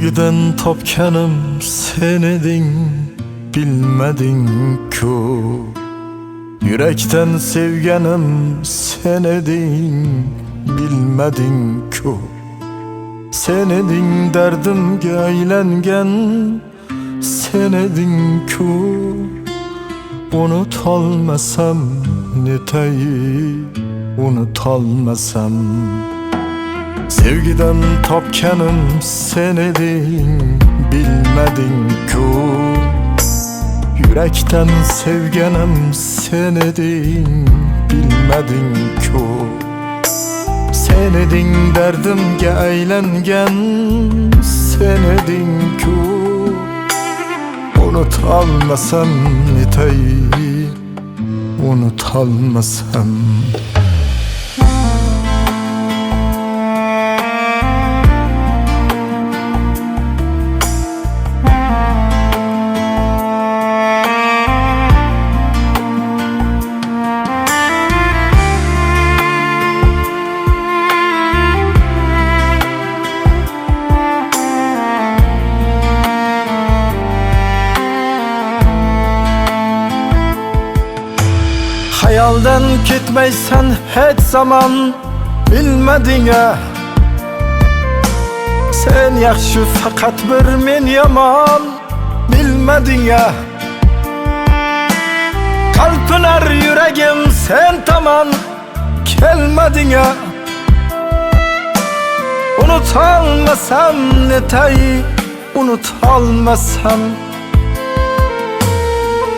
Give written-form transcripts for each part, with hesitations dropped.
Sevgiden topkanım sen edin, bilmedin ku. Yürekten sevgenim sen edin, bilmedin ku. Sen edin derdimge aylengen, sen edin ku. Unut olmasam neteyi, unut olmasam. Sevgiden topkanım sen edin, bilmedin ku. Yürekten sevgenim sen edin, bilmedin ku. Sen edin derdimge eğlengen, sen edin ku. Unut almasam niteyi, unut almasam. Hayalden gitmeysen hiç zaman bilmedin ya. Sen yaxşı fakat bir men yaman bilmedin ya. Kalpınar yüreğim sen taman gelmedin ya. Unut almasam neteyi, unut almasam.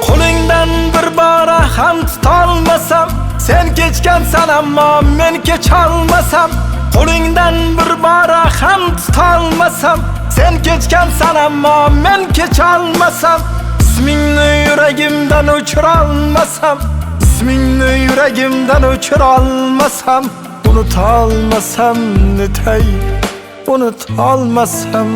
Kolingdan bir bara ham tutolmasam, sen kechgansan ammo men kecholmasam. Kolingdan bir bara ham tutolmasam, sen kechgansan ammo men kecholmasam. İsmingni yüreğimden uçurolmasam, ismingni yüreğimden uçurolmasam. Unut olmasam netay, unut olmasam.